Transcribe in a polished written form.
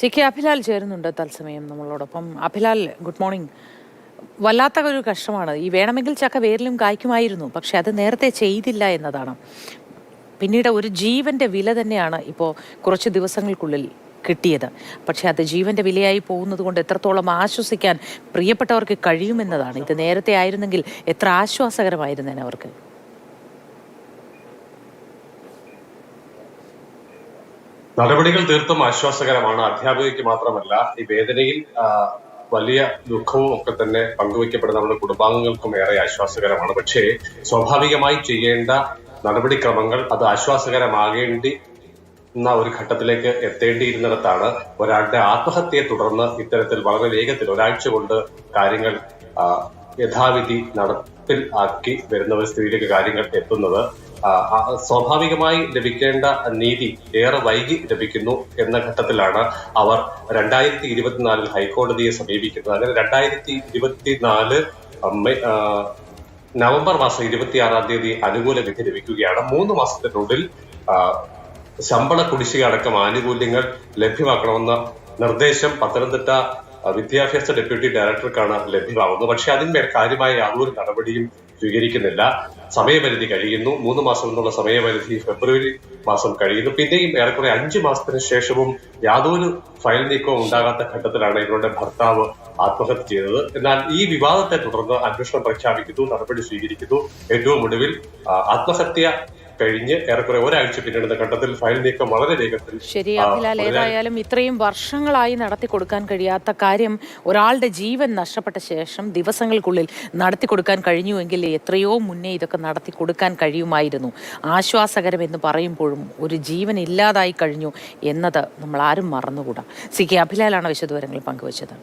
K Abhilal ചേരുന്നുണ്ട് തത്സമയം നമ്മളോടൊപ്പം. Abhilal, good morning. വല്ലാത്ത ഒരു കഷ്ടമാണ്. ഈ വേണമെങ്കിൽ ചക്ക വേരിലും കായ്ക്കുമായിരുന്നു, പക്ഷെ അത് നേരത്തെ ചെയ്തില്ല എന്നതാണ്. പിന്നീട് ഒരു ജീവന്റെ വില തന്നെയാണ് ഇപ്പോൾ കുറച്ച് ദിവസങ്ങൾക്കുള്ളിൽ കിട്ടിയത്. പക്ഷെ അത് ജീവന്റെ വിലയായി പോകുന്നത് കൊണ്ട് എത്രത്തോളം ആശ്വസിക്കാൻ പ്രിയപ്പെട്ടവർക്ക് കഴിയുമെന്നതാണ്. ഇത് നേരത്തെ ആയിരുന്നെങ്കിൽ എത്ര ആശ്വാസകരമായിരുന്നേനെ അവർക്ക്. നടപടികൾ തീർത്തും ആശ്വാസകരമാണ്. അധ്യാപികയ്ക്ക് മാത്രമല്ല, ഈ വേദനയിൽ വലിയ ദുഃഖവും ഒക്കെ തന്നെ പങ്കുവയ്ക്കപ്പെടുന്ന നമ്മുടെ കുടുംബാംഗങ്ങൾക്കും ഏറെ ആശ്വാസകരമാണ്. പക്ഷേ സ്വാഭാവികമായി ചെയ്യേണ്ട നടപടിക്രമങ്ങൾ അത് ആശ്വാസകരമാകേണ്ടി ഒരു ഘട്ടത്തിലേക്ക് എത്തേണ്ടിയിരുന്നിടത്താണ് ഒരാളുടെ ആത്മഹത്യയെ തുടർന്ന് ഇത്തരത്തിൽ വളരെ വേഗത്തിൽ ഒരാഴ്ച കൊണ്ട് കാര്യങ്ങൾ യഥാവിധി നടപ്പിൽ ആക്കി വരുന്ന ഒരു സ്ഥിതിയിലേക്ക് കാര്യങ്ങൾ എത്തുന്നത്. സ്വാഭാവികമായി ലഭിക്കേണ്ട നീതി ഏറെ വൈകി ലഭിക്കുന്നു എന്ന ഘട്ടത്തിലാണ് അവർ 2024 ഹൈക്കോടതിയെ സമീപിക്കുന്നത്. അങ്ങനെ 2024 നവംബർ മാസം 26 അനുകൂല വിധി ലഭിക്കുകയാണ്. 3 മാസത്തിനുള്ളിൽ ശമ്പള കുടിശ്ശിക അടക്കം ആനുകൂല്യങ്ങൾ ലഭ്യമാക്കണമെന്ന നിർദ്ദേശം പത്തനംതിട്ട വിദ്യാഭ്യാസ ഡെപ്യൂട്ടി ഡയറക്ടർക്കാണ് ലഭ്യമാകുന്നത്. പക്ഷെ അതിന്മേൽ കാര്യമായ യാതൊരു നടപടിയും സ്വീകരിക്കുന്നില്ല. സമയപരിധി കഴിയുന്നു. 3 മാസം എന്നുള്ള സമയപരിധി ഫെബ്രുവരി മാസം കഴിയുന്നു. പിന്നെയും ഏറെക്കുറെ 5 മാസത്തിന് ശേഷവും യാതൊരു ഫയൽ നീക്കവും ഉണ്ടാകാത്ത ഘട്ടത്തിലാണ് ഇവരുടെ ഭർത്താവ് ആത്മഹത്യ ചെയ്തത്. എന്നാൽ ഈ വിവാദത്തെ തുടർന്ന് അന്വേഷണം പ്രഖ്യാപിക്കുന്നു, നടപടി സ്വീകരിക്കുന്നു. ഏറ്റവും ഒടുവിൽ ആത്മഹത്യ കഴിഞ്ഞ് ഏറെക്കുറെ ഒരാഴ്ച പിന്നിടുന്ന ഘട്ടത്തിൽ ഫയൽ നീക്കം വളരെ വേഗത്തിൽ. ശരി അഭിലാൽ, ഏതായാലും ഇത്രയും വർഷങ്ങളായി നടത്തി കൊടുക്കാൻ കഴിയാത്ത കാര്യം ഒരാളുടെ ജീവൻ നഷ്ടപ്പെട്ട ശേഷം ദിവസങ്ങൾക്കുള്ളിൽ നടത്തി കൊടുക്കാൻ കഴിഞ്ഞുവെങ്കിൽ എത്രയോ മുന്നേ ഇതൊക്കെ നടത്തി കൊടുക്കാൻ കഴിയുമായിരുന്നു. ആശ്വാസകരം എന്ന് പറയുമ്പോഴും ഒരു ജീവൻ ഇല്ലാതായി കഴിഞ്ഞു എന്നത് നമ്മൾ ആരും മറന്നുകൂടാ. കെ അഭിലാലാണ് വിശദവിവരങ്ങൾ പങ്കുവച്ചത്.